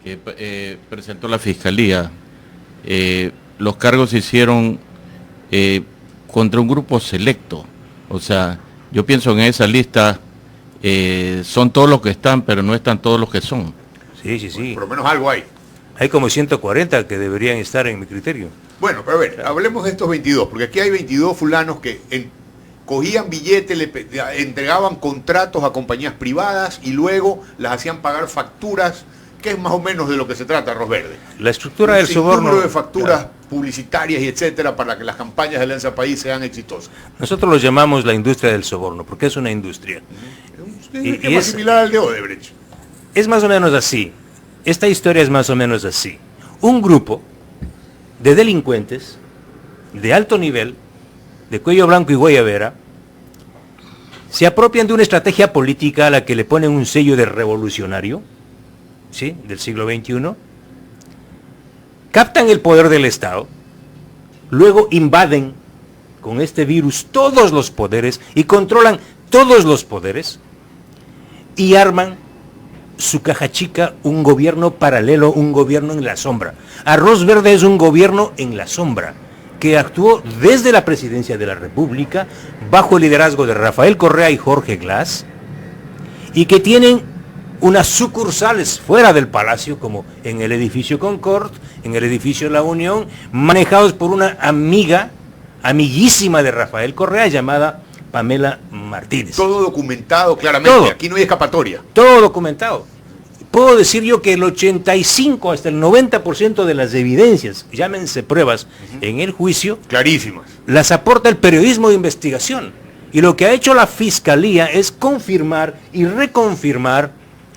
que presentó la Fiscalía, los cargos se hicieron contra un grupo selecto. O sea, yo pienso que en esa lista son todos los que están, pero no están todos los que son. Sí, sí, sí. Por lo menos algo hay. Hay como 140 que deberían estar en mi criterio. Bueno, pero a ver, hablemos de estos 22, porque aquí hay 22 fulanos que cogían billetes, entregaban contratos a compañías privadas y luego las hacían pagar facturas, que es más o menos de lo que se trata, Arroz Verde. La estructura del soborno... número de facturas claro, publicitarias y etcétera para que las campañas de Alianza País sean exitosas. Nosotros lo llamamos la industria del soborno, porque es una industria. Es un esquema similar al de Odebrecht. Es más o menos así. Esta historia es más o menos así. Un grupo de delincuentes de alto nivel, de cuello blanco y guayabera, se apropian de una estrategia política a la que le ponen un sello de revolucionario, ¿sí?, del siglo XXI, captan el poder del Estado, luego invaden con este virus todos los poderes y controlan todos los poderes y arman su caja chica, un gobierno paralelo, un gobierno en la sombra. Arroz Verde es un gobierno en la sombra, que actuó desde la presidencia de la República, bajo el liderazgo de Rafael Correa y Jorge Glass, y que tienen unas sucursales fuera del Palacio, como en el edificio Concord, en el edificio La Unión, manejados por una amiguísima de Rafael Correa, llamada Pamela Martínez. Todo documentado claramente, todo, aquí no hay escapatoria. Todo documentado. Puedo decir yo que el 85 hasta el 90% de las evidencias, llámense pruebas, en el juicio, clarísimas, las aporta el periodismo de investigación. Y lo que ha hecho la Fiscalía es confirmar y reconfirmar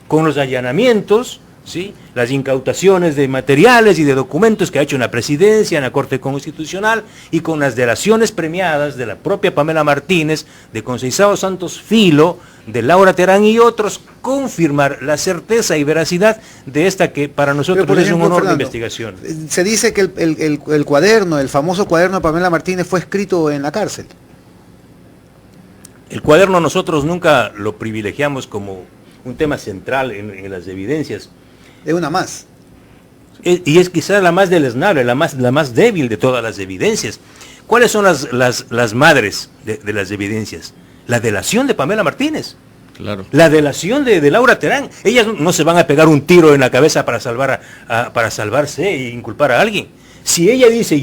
con los allanamientos, ¿sí?, las incautaciones de materiales y de documentos que ha hecho en la Presidencia, en la Corte Constitucional, y con las delaciones premiadas de la propia Pamela Martínez, de Conceizao Santos Filo, de Laura Terán y otros, confirmar la certeza y veracidad de esta que para nosotros por ejemplo, es un honor, Fernando, de investigación. Se dice que el cuaderno, el famoso cuaderno de Pamela Martínez fue escrito en la cárcel. El cuaderno nosotros nunca lo privilegiamos como un tema central en las evidencias. Es una más. Y es quizás la más deleznable, la más débil de todas las evidencias. ¿Cuáles son las madres de las evidencias? La delación de Pamela Martínez. Claro. La delación de Laura Terán. Ellas no se van a pegar un tiro en la cabeza para salvarse e inculpar a alguien. Si ella dice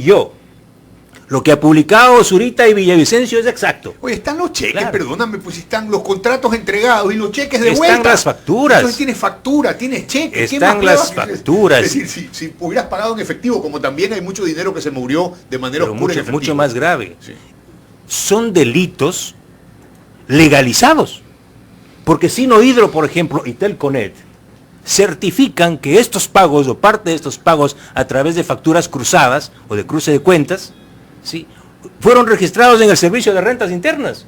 lo que ha publicado Zurita y Villavicencio es exacto. Oye, están los cheques, claro, perdóname, pues están los contratos entregados y los cheques de vuelta. Están las facturas. Entonces tienes factura, tienes cheques. Están las facturas. Es decir, si hubieras pagado en efectivo, como también hay mucho dinero que se murió de manera oscura en efectivo. Mucho más grave. Sí. Son delitos legalizados. Porque Sinohidro, por ejemplo, y Telconet certifican que estos pagos o parte de estos pagos a través de facturas cruzadas o de cruce de cuentas, ¿sí?, fueron registrados en el Servicio de Rentas Internas.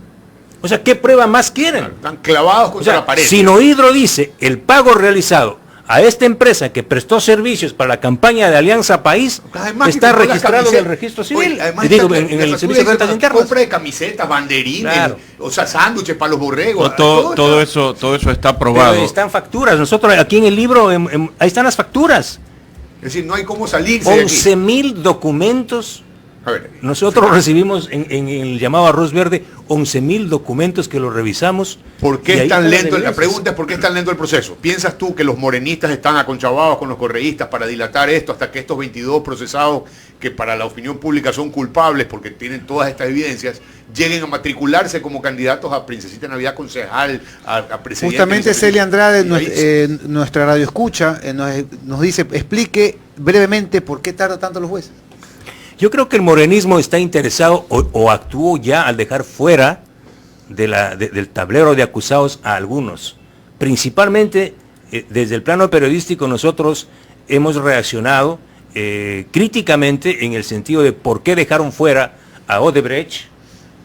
O sea, ¿qué prueba más quieren? Claro, están clavados contra la pared. Sinohidro dice, el pago realizado a esta empresa que prestó servicios para la campaña de Alianza País además, está registrado en el registro civil. Oye, digo, en el Servicio de Rentas Internas. Compra de camisetas, banderines, claro, o sea, sándwiches para los borregos. Todo eso está aprobado. Pero están facturas. Nosotros aquí en el libro, ahí están las facturas. Es decir, no hay cómo salirse de aquí. 11.000 documentos. A ver, nosotros recibimos en el llamado Arroz Verde 11.000 documentos que los revisamos. ¿Por qué es tan lento? La pregunta es ¿por qué es tan lento el proceso? ¿Piensas tú que los morenistas están aconchavados con los correístas para dilatar esto hasta que estos 22 procesados, que para la opinión pública son culpables porque tienen todas estas evidencias, lleguen a matricularse como candidatos a Princesita Navidad concejal, a presidente? Justamente Celia Andrade, nuestra radio escucha, nos dice, explique brevemente por qué tarda tanto los jueces. Yo creo que el morenismo está interesado o actuó ya al dejar fuera del tablero de acusados a algunos. Principalmente desde el plano periodístico nosotros hemos reaccionado críticamente en el sentido de por qué dejaron fuera a Odebrecht,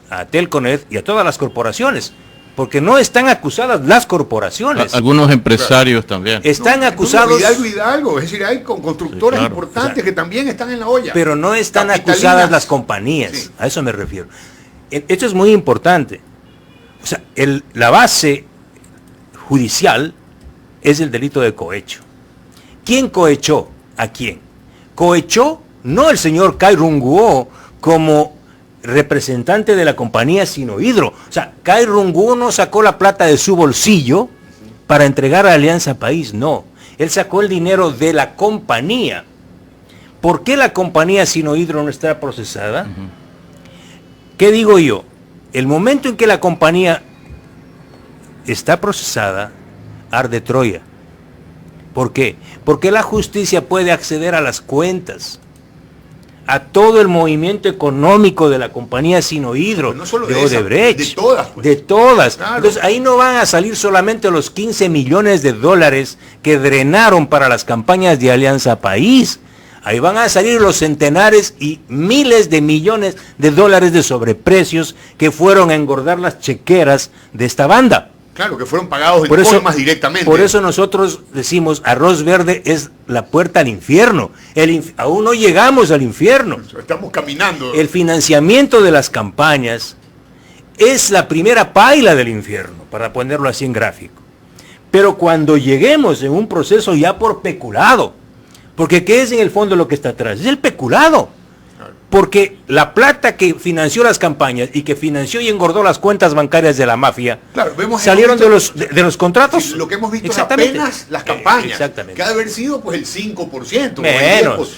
a Telconet y a todas las corporaciones. Porque no están acusadas las corporaciones. Algunos empresarios también. Están acusados. Hidalgo, es decir, hay constructoras importantes que también están en la olla. Pero no están acusadas las compañías. Sí. A eso me refiero. Esto es muy importante. O sea, la base judicial es el delito de cohecho. ¿quién cohechó a quién? Cohechó no el señor Kai Rung-Guo como representante de la compañía Sinohydro. O sea, Kai Rung-Guo no sacó la plata de su bolsillo para entregar a Alianza País, no. Él sacó el dinero de la compañía. ¿Por qué la compañía Sinohydro no está procesada? ¿Qué digo yo? El momento en que la compañía está procesada, arde Troya. ¿Por qué? Porque la justicia puede acceder a las cuentas, a todo el movimiento económico de la compañía Sinohydro, no solo de esa, Odebrecht, de todas, pues. De todas. Claro. Entonces ahí no van a salir solamente los 15 millones de dólares que drenaron para las campañas de Alianza País. Ahí van a salir los centenares y miles de millones de dólares de sobreprecios que fueron a engordar las chequeras de esta banda. Claro, que fueron pagados en coimas directamente. Por eso nosotros decimos, Arroz Verde es la puerta al infierno. Aún no llegamos al infierno. Estamos caminando. El financiamiento de las campañas es la primera paila del infierno, para ponerlo así en gráfico. Pero cuando lleguemos en un proceso ya por peculado, porque ¿qué es en el fondo lo que está atrás? Es el peculado. Porque la plata que financió las campañas y que financió y engordó las cuentas bancarias de la mafia, claro, salieron de los contratos. Sí, lo que hemos visto es apenas las campañas. Exactamente. Que ha de haber sido pues el 5%. Menos.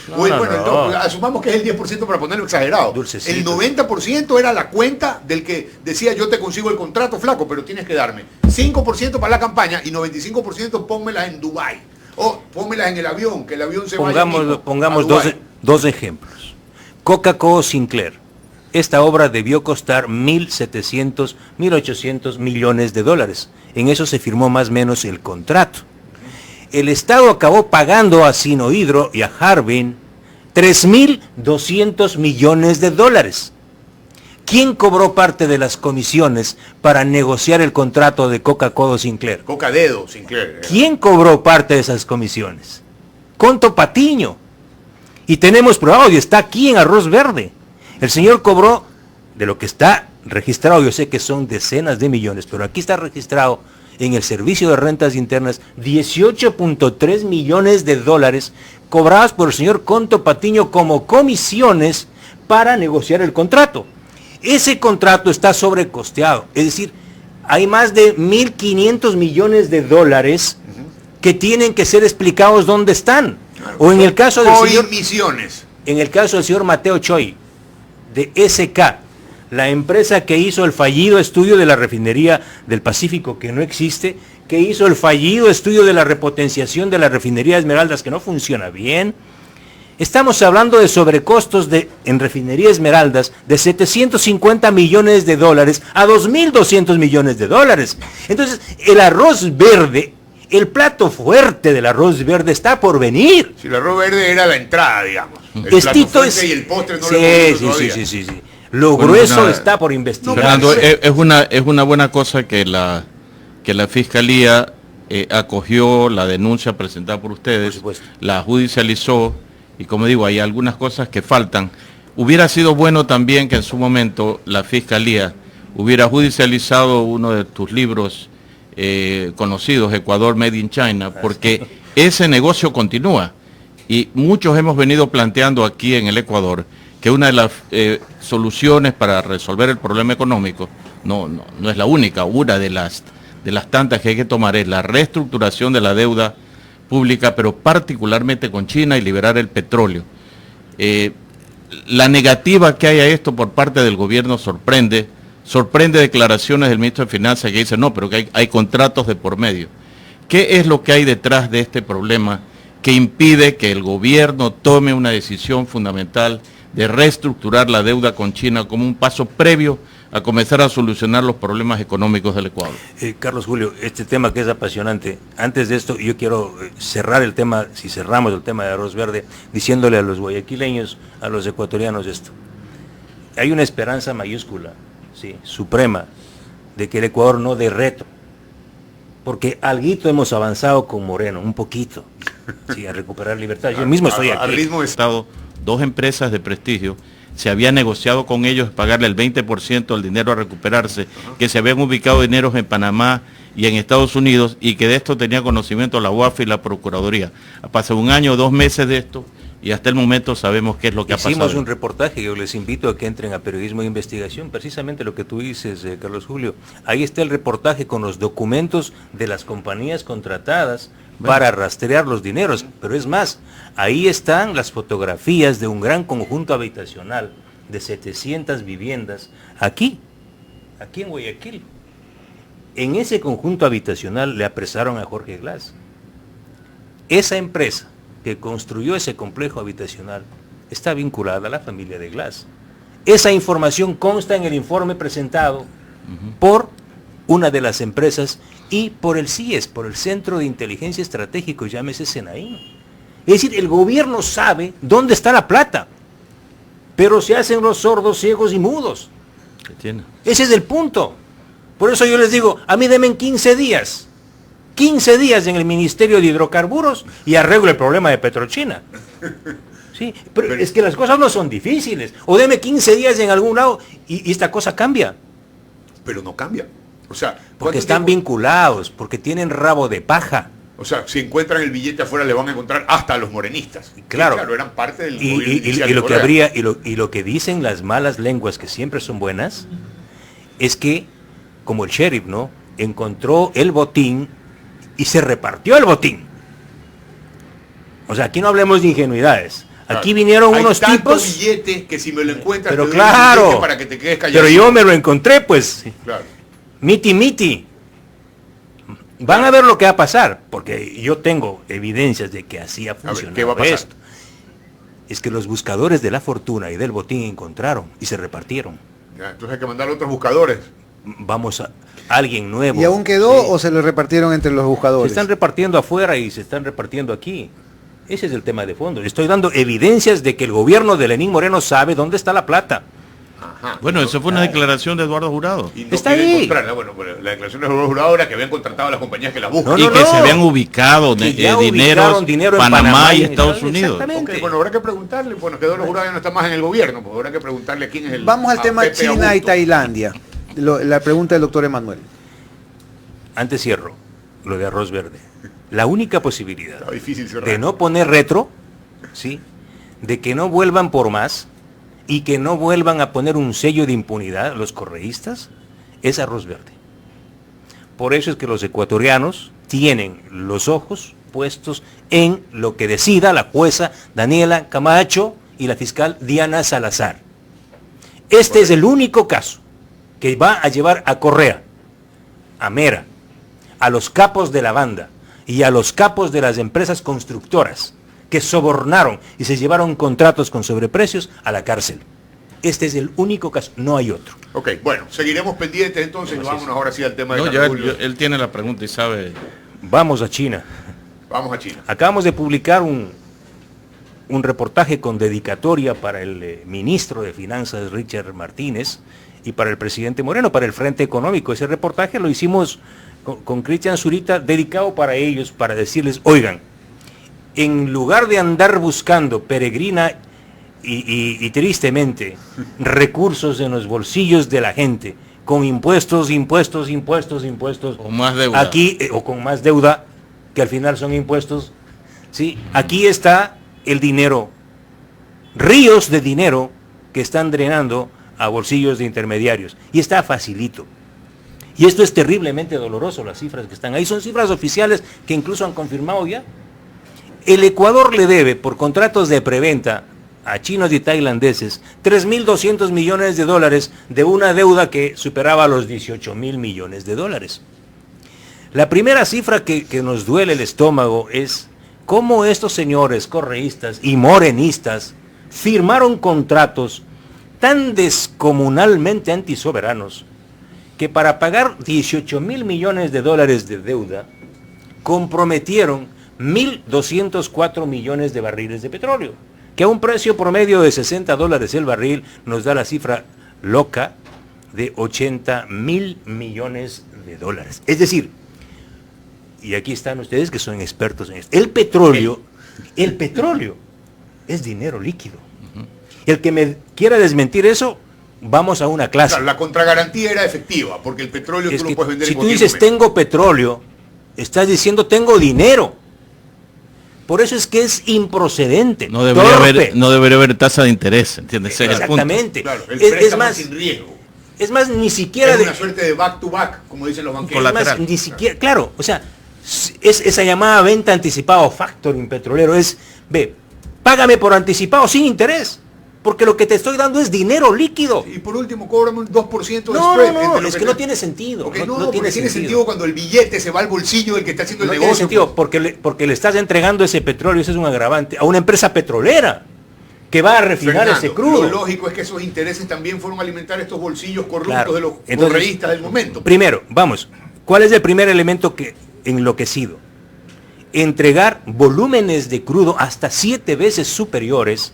Asumamos que es el 10% para ponerlo exagerado. Dulcecito. El 90% era la cuenta del que decía yo te consigo el contrato, flaco, pero tienes que darme 5% para la campaña y 95% pónmelas en Dubái. O pónmelas en el avión, que el avión se vaya. Pongamos dos ejemplos. Coca-Cola Sinclair. Esta obra debió costar 1.700, 1.800 millones de dólares. En eso se firmó más o menos el contrato. El Estado acabó pagando a Sinohydro y a Harbin 3.200 millones de dólares. ¿Quién cobró parte de las comisiones para negociar el contrato de Coca-Cola Sinclair? Coca-Dedo Sinclair. ¿Quién cobró parte de esas comisiones? Conto Patiño. Y tenemos probado, y está aquí en Arroz Verde. El señor cobró, de lo que está registrado, yo sé que son decenas de millones, pero aquí está registrado en el Servicio de Rentas Internas 18.3 millones de dólares cobrados por el señor Conto Patiño como comisiones para negociar el contrato. Ese contrato está sobrecosteado, es decir, hay más de 1.500 millones de dólares que tienen que ser explicados dónde están. O en el caso del señor, en el caso del señor Mateo Choi, de SK, la empresa que hizo el fallido estudio de la refinería del Pacífico, que no existe, que hizo el fallido estudio de la repotenciación de la refinería Esmeraldas, que no funciona bien. Estamos hablando de sobrecostos en refinería Esmeraldas de 750 millones de dólares a 2.200 millones de dólares. Entonces, el Arroz Verde, el plato fuerte del Arroz Verde está por venir. Si el Arroz Verde era la entrada, digamos. El plato fuerte y el postre no lo hemos visto todavía. Sí. Lo grueso está por investigar. Fernando, es una buena cosa que la Fiscalía acogió la denuncia presentada por ustedes, la judicializó, y como digo, hay algunas cosas que faltan. Hubiera sido bueno también que en su momento la Fiscalía hubiera judicializado uno de tus libros conocidos, Ecuador Made in China, porque ese negocio continúa. Y muchos hemos venido planteando aquí en el Ecuador que una de las soluciones para resolver el problema económico, no es la única, una de las tantas que hay que tomar es la reestructuración de la deuda pública, pero particularmente con China, y liberar el petróleo. La negativa que hay a esto por parte del gobierno sorprende declaraciones del ministro de Finanzas que dice, no, pero que hay contratos de por medio. ¿Qué es lo que hay detrás de este problema que impide que el gobierno tome una decisión fundamental de reestructurar la deuda con China como un paso previo a comenzar a solucionar los problemas económicos del Ecuador? Carlos Julio, este tema que es apasionante, antes de esto yo quiero cerrar el tema, si cerramos el tema de Arroz Verde, diciéndole a los guayaquileños, a los ecuatorianos esto. Hay una esperanza mayúscula, ¿sí?, suprema, de que el Ecuador no dé retro, porque alguito hemos avanzado con Moreno, un poquito, sí, a recuperar libertad. Yo mismo estoy aquí. Al ritmo de Estado, dos empresas de prestigio se había negociado con ellos pagarle el 20% del dinero a recuperarse, que se habían ubicado dineros en Panamá y en Estados Unidos, y que de esto tenía conocimiento la UAF y la Procuraduría. Pasó 1 año o 2 meses de esto, y hasta el momento sabemos qué es lo que ha pasado. Hicimos un reportaje, yo les invito a que entren a Periodismo de Investigación, precisamente lo que tú dices, Carlos Julio. Ahí está el reportaje con los documentos de las compañías contratadas para rastrear los dineros, pero es más, ahí están las fotografías de un gran conjunto habitacional de 700 viviendas, aquí en Guayaquil. En ese conjunto habitacional le apresaron a Jorge Glass. Esa empresa que construyó ese complejo habitacional está vinculada a la familia de Glass. Esa información consta en el informe presentado por una de las empresas y por el CIES, por el Centro de Inteligencia Estratégico, llámese Senaín. Es decir, el gobierno sabe dónde está la plata, pero se hacen los sordos, ciegos y mudos. Ese es el punto. Por eso yo les digo, a mí denme 15 días. 15 días en el Ministerio de Hidrocarburos y arreglo el problema de Petrochina. Sí, pero es que las cosas no son difíciles. O deme 15 días en algún lado y esta cosa cambia. Pero no cambia. O sea, porque están vinculados, porque tienen rabo de paja. O sea, si encuentran el billete afuera le van a encontrar hasta a los morenistas. Claro, eran parte del y lo que habría, y lo que dicen las malas lenguas, que siempre son buenas, es que, como el sheriff, ¿no?, encontró el botín y se repartió el botín. O sea, aquí no hablemos de ingenuidades. Aquí vinieron unos tipos. Billete que si me lo encuentras, pero claro, para que te quedes callado. Pero yo me lo encontré, pues. Sí, claro. Miti. Van a ver lo que va a pasar, porque yo tengo evidencias de que así ha funcionado. ¿Qué va a pasar? Esto. Es que los buscadores de la fortuna y del botín encontraron y se repartieron. Ya, entonces hay que mandar a otros buscadores. Vamos a alguien nuevo. ¿Y aún quedó o se lo repartieron entre los buscadores? Se están repartiendo afuera y se están repartiendo aquí. Ese es el tema de fondo. Estoy dando evidencias de que el gobierno de Lenín Moreno sabe dónde está la plata. Ajá. Bueno, eso fue una declaración de Eduardo Jurado. Y no está ahí. Bueno, la declaración de Eduardo Jurado era que habían contratado a las compañías que las buscan. Y que se habían ubicado dinero en Panamá y Estados Unidos. Okay, bueno, habrá que preguntarle, bueno, que Eduardo Jurado ya no está más en el gobierno, pues habrá que preguntarle a quién es el... Vamos al tema Pepe China Augusto. y Tailandia. La pregunta del doctor Emanuel. Antes cierro lo de arroz verde. La única posibilidad Está difícil cerrar. de no poner retro, ¿sí?, de que no vuelvan por más y que no vuelvan a poner un sello de impunidad los correístas, es arroz verde. Por eso es que los ecuatorianos tienen los ojos puestos en lo que decida la jueza Daniela Camacho y la fiscal Diana Salazar. Este es el único caso que va a llevar a Correa, a Mera, a los capos de la banda y a los capos de las empresas constructoras que sobornaron y se llevaron contratos con sobreprecios a la cárcel. Este es el único caso, no hay otro. Ok, bueno, seguiremos pendientes entonces. Vámonos ahora sí al tema de No, Carlos Julio. él tiene la pregunta y sabe. Vamos a China. Vamos a China. Acabamos de publicar un reportaje con dedicatoria para el ministro de Finanzas, Richard Martínez, y para el presidente Moreno, para el Frente Económico. Ese reportaje lo hicimos con Cristian Zurita, dedicado para ellos, para decirles, oigan, en lugar de andar buscando peregrina y tristemente recursos en los bolsillos de la gente, con impuestos, O más deuda. aquí, o con más deuda, que al final son impuestos, ¿sí? Aquí está el dinero, ríos de dinero que están drenando a bolsillos de intermediarios, y está facilito. Y esto es terriblemente doloroso, las cifras que están ahí, son cifras oficiales que incluso han confirmado ya. El Ecuador le debe, por contratos de preventa a chinos y tailandeses, 3.200 millones de dólares de una deuda que superaba los 18.000 millones de dólares. La primera cifra que nos duele el estómago es cómo estos señores correístas y morenistas firmaron contratos tan descomunalmente antisoberanos que para pagar 18.000 millones de dólares de deuda comprometieron 1.204 millones de barriles de petróleo, que a un precio promedio de $60 el barril nos da la cifra loca de 80.000 millones de dólares. Es decir, y aquí están ustedes que son expertos en esto, el petróleo es dinero líquido. El que me quiera desmentir eso, vamos a una clase. Claro, la contragarantía era efectiva, porque el petróleo tú lo puedes vender si en tú cualquier dices momento. tengo petróleo, estás diciendo tengo dinero. Por eso es que es improcedente. No debería haber tasa de interés, ¿entiendes? Ese es el punto. Exactamente. Claro, el Es préstamo más, sin riesgo. es más, ni siquiera Es una suerte de back to back, como dicen los banqueros. Es más, ni siquiera, claro, o sea, es esa llamada venta anticipada o factoring petrolero, págame por anticipado sin interés, porque lo que te estoy dando es dinero líquido. Y por último, cóbrame un 2% de No, spread. es que no tiene sentido. Porque no tiene sentido cuando el billete se va al bolsillo del que está haciendo el negocio. No tiene sentido, porque le estás entregando ese petróleo, ese es un agravante, a una empresa petrolera que va a refinar Fernando, ese crudo. Lo lógico es que esos intereses también fueron a alimentar estos bolsillos corruptos Claro. de los Entonces, correístas del momento. Primero, vamos, ¿cuál es el primer elemento que enloquecido? Entregar volúmenes de crudo hasta 7 veces superiores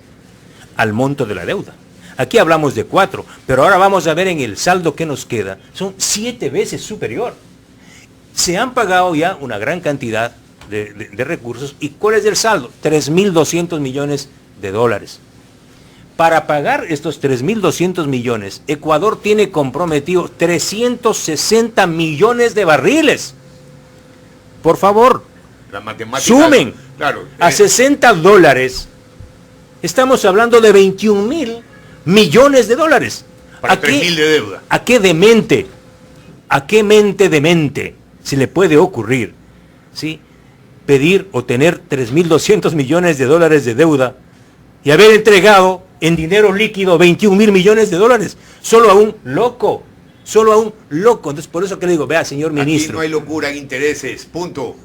al monto de la deuda. Aquí hablamos de 4, pero ahora vamos a ver en el saldo que nos queda. Son 7 veces superior. Se han pagado ya una gran cantidad de recursos. ¿Y cuál es el saldo? 3.200 millones de dólares. Para pagar estos 3.200 millones, Ecuador tiene comprometido 360 millones de barriles. Por favor, La matemática, sumen claro, a 60 dólares. Estamos hablando de 21.000 millones de dólares. para 3.000 de deuda. ¿A qué demente? ¿A qué mente demente se le puede ocurrir, ¿sí?, pedir o tener 3.200 millones de dólares de deuda y haber entregado en dinero líquido 21.000 millones de dólares? Solo a un loco. Entonces, por eso que le digo, vea, señor ministro. Aquí no hay locura en intereses, punto.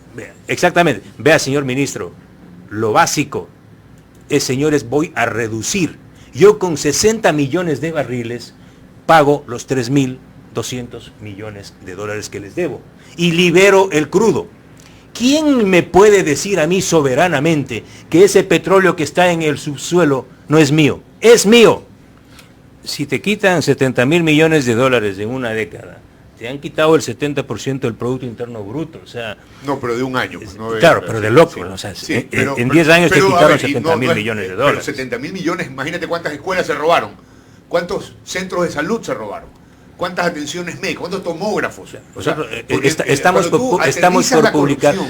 Exactamente. Vea, señor ministro, lo básico es, señores, voy a reducir. Yo con 60 millones de barriles pago los 3.200 millones de dólares que les debo y libero el crudo. ¿Quién me puede decir a mí soberanamente que ese petróleo que está en el subsuelo no es mío? Es mío. Si te quitan 70.000 millones de dólares en una década, te han quitado el 70% del Producto Interno Bruto, o sea... No, pero de un año. No claro, pero de loco, o sea, sí, en 10 años te quitaron 70.000 millones de dólares. Pero 70.000 millones, imagínate cuántas escuelas se robaron, cuántos centros de salud se robaron, cuántas atenciones médicas, cuántos tomógrafos.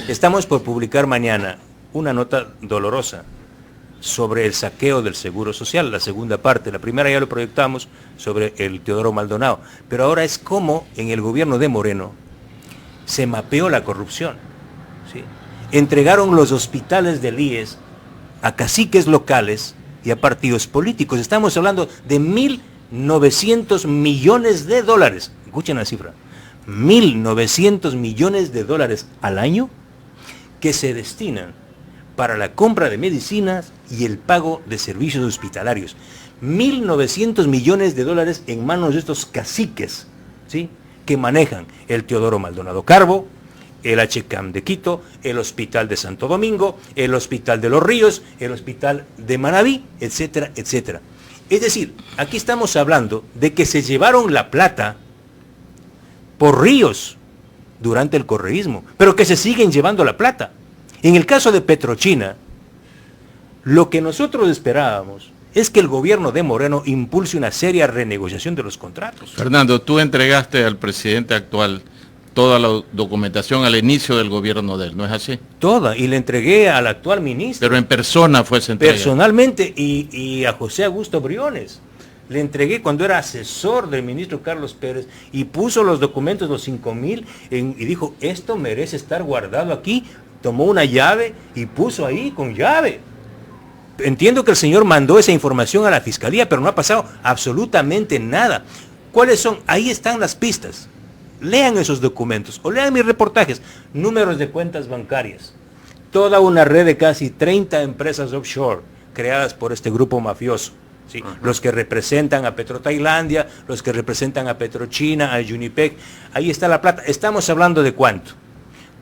Estamos por publicar mañana una nota dolorosa sobre el saqueo del Seguro Social, la segunda parte. La primera ya lo proyectamos sobre el Teodoro Maldonado, pero ahora es como en el gobierno de Moreno se mapeó la corrupción, ¿sí? Entregaron los hospitales del IES a caciques locales y a partidos políticos. Estamos hablando de 1.900 millones de dólares. Escuchen la cifra. 1.900 millones de dólares al año que se destinan para la compra de medicinas y el pago de servicios hospitalarios. 1.900 millones de dólares en manos de estos caciques, ¿sí?, que manejan el Teodoro Maldonado Carbo, el HCAM de Quito, el Hospital de Santo Domingo, el Hospital de Los Ríos, el Hospital de Manabí, etcétera, etcétera. Es decir, aquí estamos hablando de que se llevaron la plata por ríos durante el correísmo, pero que se siguen llevando la plata. En el caso de Petrochina, lo que nosotros esperábamos es que el gobierno de Moreno impulse una seria renegociación de los contratos. Fernando, tú entregaste al presidente actual toda la documentación al inicio del gobierno de él, ¿no es así? Toda, y le entregué al actual ministro. Pero en persona fue esa entrega. Personalmente, y a José Augusto Briones. Le entregué cuando era asesor del ministro Carlos Pérez y puso los documentos, los 5.000, y dijo, esto merece estar guardado aquí. Tomó una llave y puso ahí con llave. Entiendo que el señor mandó esa información a la fiscalía, pero no ha pasado absolutamente nada. ¿Cuáles son? Ahí están las pistas. Lean esos documentos o lean mis reportajes. Números de cuentas bancarias. Toda una red de casi 30 empresas offshore creadas por este grupo mafioso. ¿Sí? Los que representan a Petrotailandia, los que representan a Petrochina, a Unipec. Ahí está la plata. Estamos hablando de ¿cuánto?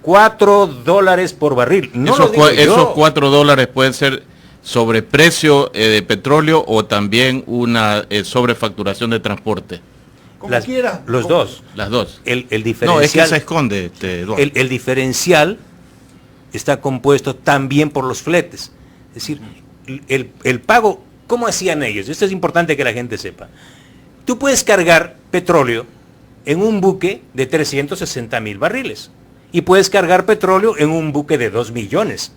$4 por barril. No esos $4 pueden ser sobreprecio de petróleo o también una sobrefacturación de transporte. Los dos. Las dos. El diferencial. No, es que se esconde, Eduardo. El diferencial está compuesto también por los fletes. Es decir, el pago ¿Cómo hacían ellos? Esto es importante que la gente sepa. Tú puedes cargar petróleo en un buque de 360,000 barriles y puedes cargar petróleo en un buque de 2 millones,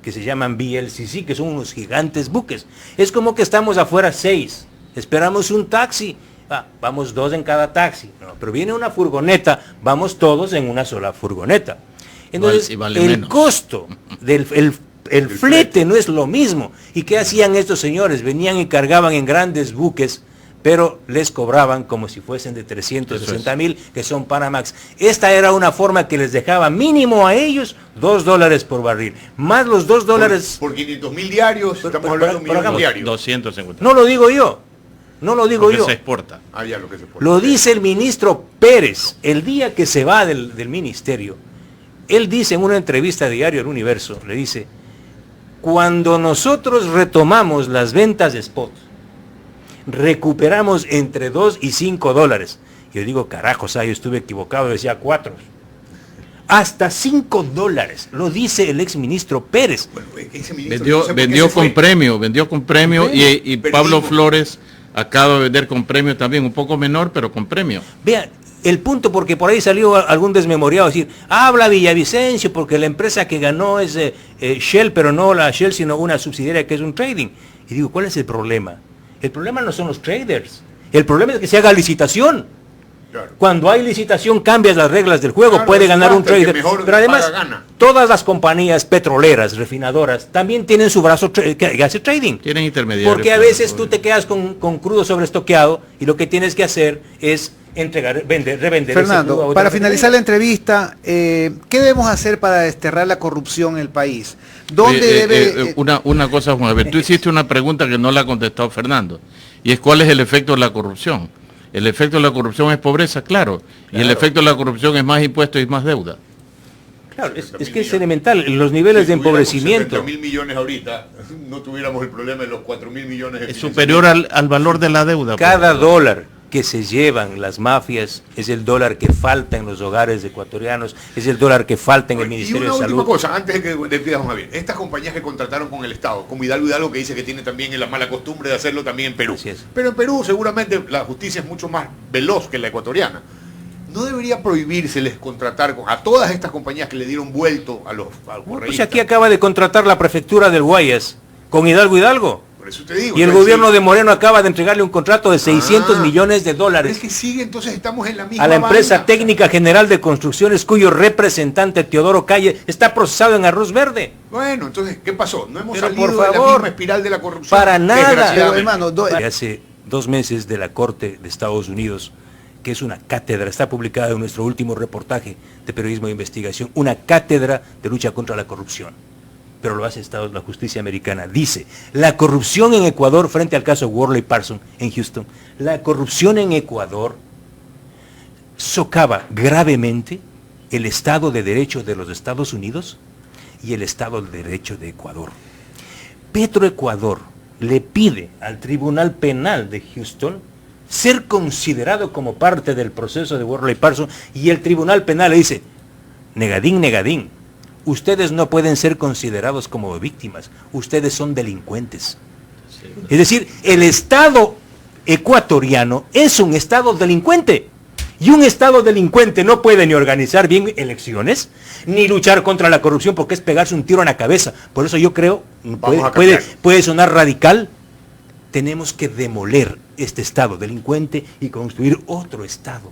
que se llaman VLCC, que son unos gigantes buques. Es como que estamos afuera 6, esperamos un taxi, vamos 2 en cada taxi, no, pero viene una furgoneta, vamos todos en una sola furgoneta. Entonces, vale el menos. Costo del el flete no es lo mismo. ¿Y qué hacían estos señores? Venían y cargaban en grandes buques, pero les cobraban como si fuesen de 360,000, que son Panamax. Esta era una forma que les dejaba mínimo a ellos $2 por barril, más los $2 por 500,000 diarios, estamos hablando de un millón diarios. 250. No lo digo yo, no lo digo yo. Se exporta. Ya, lo que se exporta. Lo dice el ministro Pérez, el día que se va del ministerio. Él dice en una entrevista a Diario El Universo, le dice: cuando nosotros retomamos las ventas de spot, recuperamos entre $2 y $5. Yo digo, carajos, yo estuve equivocado, decía 4. Hasta $5, lo dice el exministro Pérez. Bueno, ese ministro vendió con premio y Pablo Flores acaba de vender con premio también, un poco menor, pero con premio. Vean, el punto, porque por ahí salió algún desmemoriado a decir, habla Villavicencio porque la empresa que ganó es Shell, pero no la Shell, sino una subsidiaria que es un trading. Y digo, ¿cuál es el problema? El problema no son los traders, el problema es que se haga licitación. Claro. Cuando hay licitación cambias las reglas del juego, claro, puede ganar un trader. Pero además, todas las compañías petroleras, refinadoras, también tienen su brazo que hace trading. Tienen intermediarios. Porque a veces tú te quedas con crudo sobreestoqueado y lo que tienes que hacer es entregar, revender. Fernando, ese crudo para finalizar la entrevista, ¿qué debemos hacer para desterrar la corrupción en el país? Una cosa, Juan, a ver, tú hiciste una pregunta que no la ha contestado Fernando, y es ¿cuál es el efecto de la corrupción? El efecto de la corrupción es pobreza, claro. Y el efecto de la corrupción es más impuestos y más deuda. Claro, es que es elemental, los niveles de empobrecimiento. 70.000 millones ahorita, no tuviéramos el problema de los 4.000 millones. Es superior al valor de la deuda. Cada dólar que se llevan las mafias es el dólar que falta en los hogares ecuatorianos, es el dólar que falta en el Ministerio de Salud. Y una última cosa, antes de que despidamos a bien, estas compañías que contrataron con el Estado, como Hidalgo que dice que tiene también la mala costumbre de hacerlo también en Perú. Pero en Perú seguramente la justicia es mucho más veloz que la ecuatoriana. ¿No debería prohibírseles contratar a todas estas compañías que le dieron vuelto a los correístas? Pues aquí acaba de contratar la prefectura del Guayas con Hidalgo. Por eso te digo, y el gobierno de Moreno acaba de entregarle un contrato de $600 millones. Es que sigue, entonces estamos en la misma a la empresa banda. Técnica General de Construcciones, cuyo representante Teodoro Calle está procesado en arroz verde. Bueno, entonces, ¿qué pasó? No hemos Pero salido por favor, de la misma espiral de la corrupción. Para nada. Pero, hermano, hace 2 meses de la Corte de Estados Unidos, que es una cátedra, está publicada en nuestro último reportaje de periodismo de investigación, una cátedra de lucha contra la corrupción. Pero lo hace la justicia americana. Dice, la corrupción en Ecuador, frente al caso Worley Parsons en Houston, la corrupción en Ecuador socava gravemente el Estado de Derecho de los Estados Unidos y el Estado de Derecho de Ecuador. Petroecuador le pide al Tribunal Penal de Houston ser considerado como parte del proceso de Worley Parsons, y el Tribunal Penal le dice, negadín, ustedes no pueden ser considerados como víctimas, ustedes son delincuentes. Sí. Es decir, el Estado ecuatoriano es un Estado delincuente. Y un Estado delincuente no puede ni organizar bien elecciones, ni luchar contra la corrupción, porque es pegarse un tiro en la cabeza. Por eso yo creo, puede sonar radical, tenemos que demoler este Estado delincuente y construir otro Estado